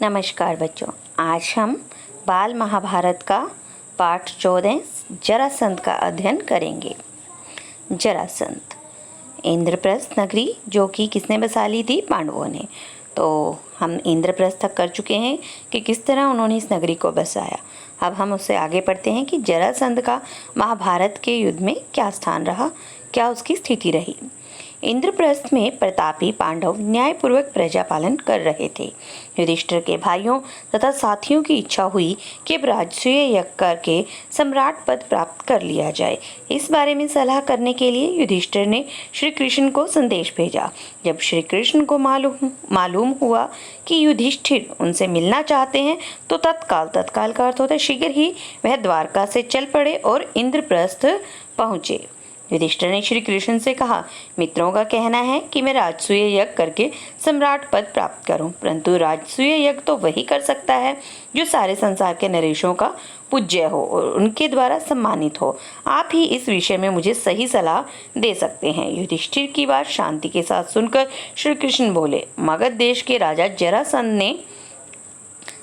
नमस्कार बच्चों, आज हम बाल महाभारत का पाठ 14 जरासंध का अध्ययन करेंगे। जरासंध इंद्रप्रस्थ नगरी जो कि किसने बसा ली थी? पांडवों ने। तो हम इंद्रप्रस्थ तक कर चुके हैं कि किस तरह उन्होंने इस नगरी को बसाया। अब हम उससे आगे पढ़ते हैं कि जरासंध का महाभारत के युद्ध में क्या स्थान रहा, क्या उसकी स्थिति रही। इंद्रप्रस्थ में प्रतापी पांडव न्यायपूर्वक प्रजा पालन कर रहे थे। युधिष्ठिर के भाइयों तथा साथियों की इच्छा हुई कि अब राजसूय यज्ञ करके सम्राट पद प्राप्त कर लिया जाए। इस बारे में सलाह करने के लिए युधिष्ठिर ने श्री कृष्ण को संदेश भेजा। जब श्री कृष्ण को मालूम हुआ कि युधिष्ठिर उनसे मिलना चाहते हैं तो तत्काल का अर्थ होता है शीघ्र ही वह द्वारका से चल पड़े और इंद्रप्रस्थ पहुंचे। युधिष्ठिर ने श्री कृष्ण से कहा, मित्रों का कहना है कि मैं राजसूय यज्ञ करके सम्राट पद प्राप्त करूं, परंतु राजसूय यज्ञ तो वही कर सकता है जो सारे संसार के नरेशों का पूज्य हो और उनके द्वारा सम्मानित हो। आप ही इस विषय में मुझे सही सलाह दे सकते हैं। युधिष्ठिर की बात शांति के साथ सुनकर श्री कृष्ण बोले, मगध देश के राजा जरासंध ने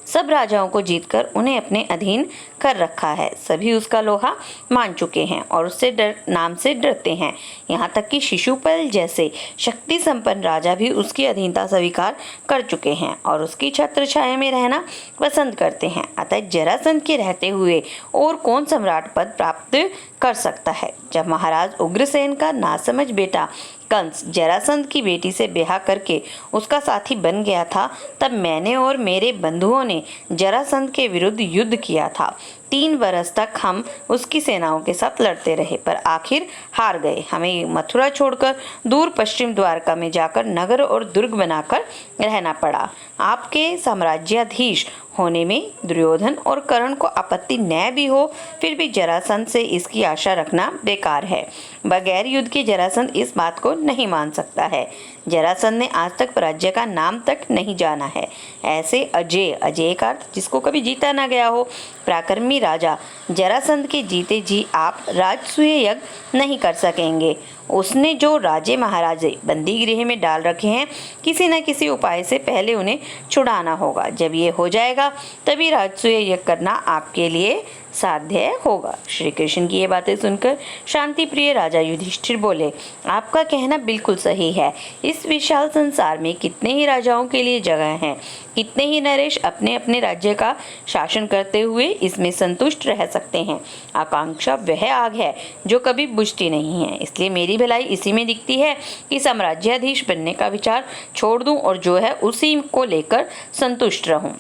सब राजाओं को जीतकर उन्हें अपने अधीन कर रखा है। सभी उसका लोहा मान चुके हैं और उससे नाम से डरते हैं। यहाँ तक कि शिशुपाल जैसे शक्ति संपन्न राजा भी उसकी अधीनता स्वीकार कर चुके हैं और उसकी छत्र छाया में रहना पसंद करते हैं। अतः जरासंध के रहते हुए और कौन सम्राट पद प्राप्त कर सकता है? जब महाराज उग्रसेन का नासमझ बेटा कंस जरासंध की बेटी से ब्याह करके उसका साथी बन गया था, तब मैंने और मेरे बंधुओं ने जरासंध के विरुद्ध युद्ध किया था। 3 बरस तक हम उसकी सेनाओं के साथ लड़ते रहे, पर आखिर हार गए। हमें मथुरा छोड़कर दूर पश्चिम द्वारका में जाकर नगर और दुर्ग बनाकर रहना पड़ा। आपके साम्राज्याधीश होने में दुर्योधन और कर्ण को आपत्ति न भी हो, फिर भी जरासंध से इसकी आशा रखना बेकार है। बगैर युद्ध के जरासंध इस बात को नहीं मान सकता है। जरासंध ने आज तक राज्य का नाम तक नहीं जाना है। ऐसे अजय का अर्थ जिसको कभी जीता ना गया हो, पराक्रमी राजा जरासंध के जीते जी आप राजसूय यज्ञ नहीं कर सकेंगे। उसने जो राजे महाराजे बंदी गृह में डाल रखे हैं, किसी न किसी उपाय से पहले उन्हें छुड़ाना होगा। जब ये हो जाएगा तभी राजसूय यज्ञ करना आपके लिए साध्य होगा। श्री कृष्ण की ये बातें सुनकर शांति प्रिय राजा युधिष्ठिर बोले, आपका कहना बिल्कुल सही है। इस विशाल संसार में कितने ही राजाओं के लिए जगह है, कितने ही नरेश अपने अपने राज्य का शासन करते हुए इसमें संतुष्ट रह सकते हैं। आकांक्षा वह आग है जो कभी बुझती नहीं है, इसलिए मेरी भलाई इसी में दिखती है कि साम्राज्याधीश बनने का विचार छोड़ दूं और जो है उसी को लेकर संतुष्ट रहूं।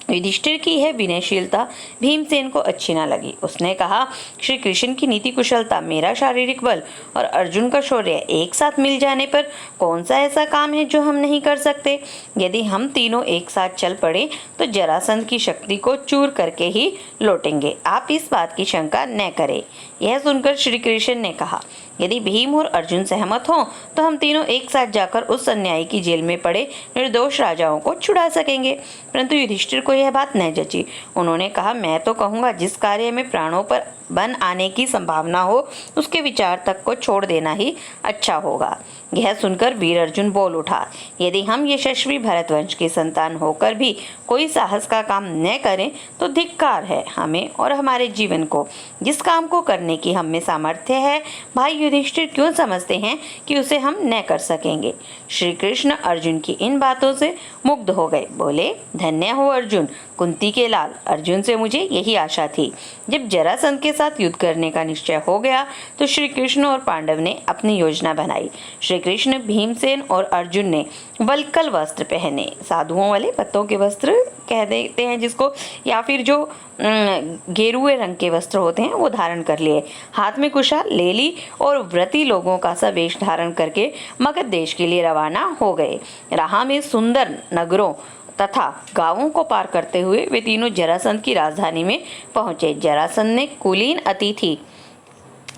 युधिष्ठिर की यह विनयशीलता भीमसेन को अच्छी न लगी। उसने कहा, श्री कृष्ण की नीति कुशलता, मेरा शारीरिक बल और अर्जुन का शौर्य एक साथ मिल जाने पर कौन सा ऐसा काम है जो हम नहीं कर सकते? यदि हम तीनों एक साथ चल पड़े तो जरासंध की शक्ति को चूर करके ही लौटेंगे। आप इस बात की शंका न करें। यह सुनकर श्री कृष्ण ने कहा, यदि भीम और अर्जुन सहमत हों तो हम तीनों एक साथ जाकर उस अन्यायी की जेल में पड़े निर्दोष राजाओं को छुड़ा सकेंगे। परंतु युधिष्ठिर को यह बात न जची। उन्होंने कहा, मैं तो कहूँगा जिस कार्य में प्राणों पर बन आने की संभावना हो उसके विचार तक को छोड़ देना ही अच्छा होगा। यह सुनकर वीर अर्जुन बोल उठा, यदि हम यशस्वी भरतवंश के संतान होकर भी कोई साहस का काम न करें तो धिक्कार है हमें और हमारे जीवन को। जिस काम को करने की हम में सामर्थ्य है, भाई युधिष्ठिर क्यों समझते हैं कि उसे हम न कर सकेंगे? श्री कृष्ण अर्जुन की इन बातों से मुग्ध हो गए। बोले, धन्य हो अर्जुन, कुंती के लाल। अर्जुन से मुझे यही आशा थी। जब जरासंध के साथ युद्ध करने का निश्चय हो गया तो श्री कृष्ण और पांडव ने अपनी योजना बनाई। श्री कृष्ण, भीमसेन और अर्जुन ने वल्कल वस्त्र पहने, साधुओं वाले पत्तों के वस्त्र कह देते हैं जिसको, या फिर जो गेरुए रंग के वस्त्र होते हैं वो धारण कर लिए। हाथ में कुशा ले ली और व्रती लोगों का सा वेश धारण करके मगध देश के लिए रवाना हो गए। राह में सुंदर नगरों तथा गांवों को पार करते हुए वे तीनों जरासंध की राजधानी में पहुंचे। जरासंध ने कुलीन अतिथि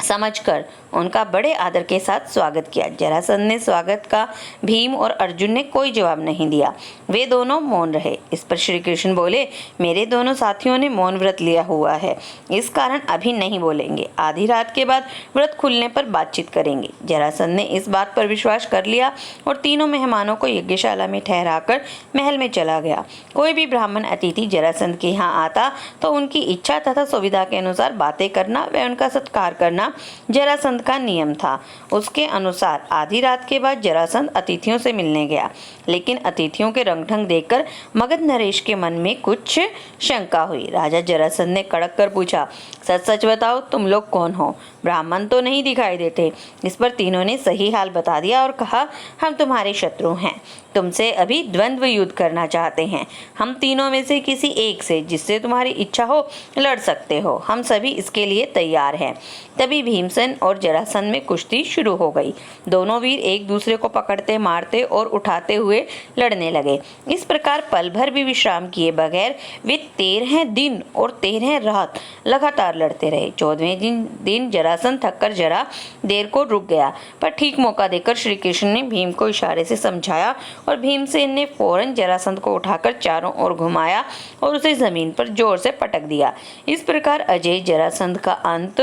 समझकर उनका बड़े आदर के साथ स्वागत किया। जरासंध ने स्वागत का भीम और अर्जुन ने कोई जवाब नहीं दिया। वे दोनों मौन रहे। इस पर श्री कृष्ण बोले, मेरे दोनों साथियों ने मौन व्रत लिया हुआ है, इस कारण अभी नहीं बोलेंगे। आधी रात के बाद व्रत खुलने पर बातचीत करेंगे। जरासंध ने इस बात पर विश्वास कर लिया और तीनों मेहमानों को यज्ञशाला में ठहराकर महल में चला गया। कोई भी ब्राह्मण अतिथि जरासंध के यहाँ आता तो उनकी इच्छा तथा सुविधा के अनुसार बातें करना व उनका सत्कार करना जरासंध का नियम था। उसके अनुसार आधी रात के बाद जरासंध अतिथियों से मिलने गया, लेकिन अतिथियों के रंग ढंग देखकर मगध नरेश के मन में कुछ शंका हुई। राजा जरासंध ने कड़क कर पूछा, सच सच बताओ, तुम लोग कौन हो? ब्राह्मण तो नहीं दिखाई देते। इस पर तीनों ने सही हाल बता दिया और कहा, हम तुम्हारे शत्रु हैं, तुमसे अभी द्वंद्व युद्ध करना चाहते हैं। हम तीनों में से किसी एक से, जिससे तुम्हारी इच्छा हो, लड़ सकते हो। हम सभी इसके लिए तैयार हैं। तभी भीमसेन और जरासंध में कुश्ती शुरू हो गई। दोनों वीर एक दूसरे को पकड़ते, मारते और उठाते हुए लड़ने लगे। इस प्रकार पल भर भी विश्राम किए बगैर वे 13 दिन और 13 रात लगातार लड़ते रहे। 14वें दिन जरासंध थककर जरा देर को रुक गया, पर ठीक मौका देकर श्री कृष्ण ने भीम को इशारे से समझाया और भीमसेन ने फौरन जरासंध को उठाकर चारों ओर घुमाया और उसे जमीन पर जोर से पटक दिया। इस प्रकार अजय जरासंध का अंत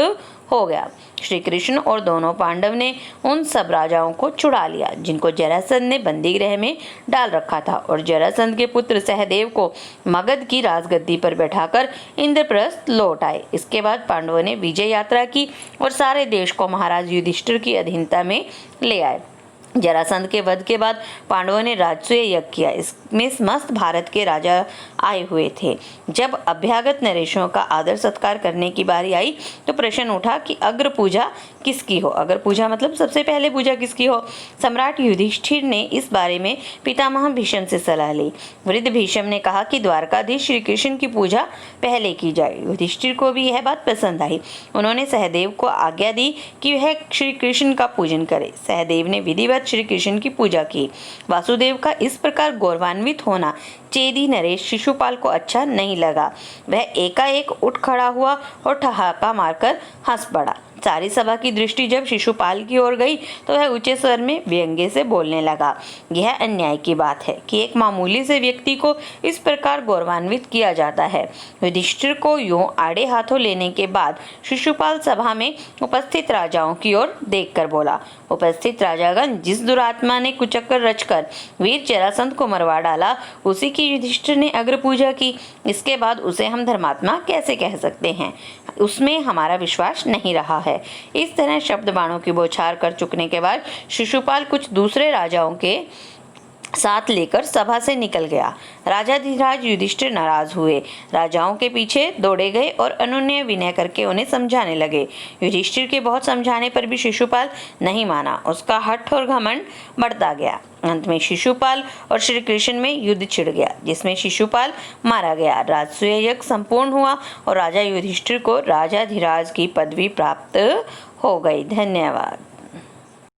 हो गया। श्री कृष्ण और दोनों पांडव ने उन सब राजाओं को छुड़ा लिया जिनको जरासंध ने बंदी गृह में डाल रखा था, और जरासंध के पुत्र सहदेव को मगध की राजगद्दी पर बैठाकर इंद्रप्रस्थ लौट आए। इसके बाद पांडवों ने विजय यात्रा की और सारे देश को महाराज युधिष्ठिर की अधीनता में ले आए। जरासंध के वध के बाद पांडवों ने राजसूय यज्ञ किया। इसमें समस्त भारत के राजा आए हुए थे। जब अभ्यागत नरेशों का आदर सत्कार करने की बारी आई तो प्रश्न उठा कि अग्र पूजा किसकी हो। अग्र पूजा मतलब सबसे पहले पूजा किसकी हो। सम्राट युधिष्ठिर ने इस बारे में पितामह भीष्म से सलाह ली। वृद्ध भीष्म ने कहा कि द्वारकाधीश श्री कृष्ण की पूजा पहले की जाए। युधिष्ठिर को भी यह बात पसंद आई। उन्होंने सहदेव को आज्ञा दी कि वह श्री कृष्ण का पूजन करे। सहदेव ने विधिवत श्री कृष्ण की पूजा की। वासुदेव का इस प्रकार गौरवान्वित होना चेदी नरेश शिशुपाल को अच्छा नहीं लगा। वह एकाएक उठ खड़ा हुआ और ठहाका मारकर हंस पड़ा। सारी सभा की दृष्टि जब शिशुपाल की ओर गई तो वह ऊंचे स्वर में व्यंग्य से बोलने लगा। यह अन्याय की बात है कि एक मामूली से व्यक्ति को इस प्रकार गौरवान्वित किया जाता है। युधिष्ठिर को यूं आड़े हाथों लेने के बाद शिशुपाल सभा में उपस्थित राजाओं की ओर देखकर बोला, उपस्थित राजागण, जिस दुरात्मा ने कुचक्कर रचकर वीर जरासंध को मरवा डाला, उसी की युधिष्ठिर ने अग्र पूजा की। इसके बाद उसे हम धर्मात्मा कैसे कह सकते हैं? उसमें हमारा विश्वास नहीं रहा है। इस तरह शब्द बाणों की बौछार कर चुकने के बाद शिशुपाल कुछ दूसरे राजाओं के साथ लेकर सभा से निकल गया। राजाधिराज युधिष्ठिर नाराज हुए, राजाओं के पीछे दौड़े गए और अनुनय विनय करके उन्हें समझाने लगे। युधिष्ठिर के बहुत समझाने पर भी शिशुपाल नहीं माना। उसका हठ और घमंड बढ़ता गया। अंत में शिशुपाल और श्री कृष्ण में युद्ध छिड़ गया, जिसमें शिशुपाल मारा गया। राजसूय यज्ञ संपूर्ण हुआ और राजा युधिष्ठिर को राजाधिराज की पदवी प्राप्त हो गई। धन्यवाद।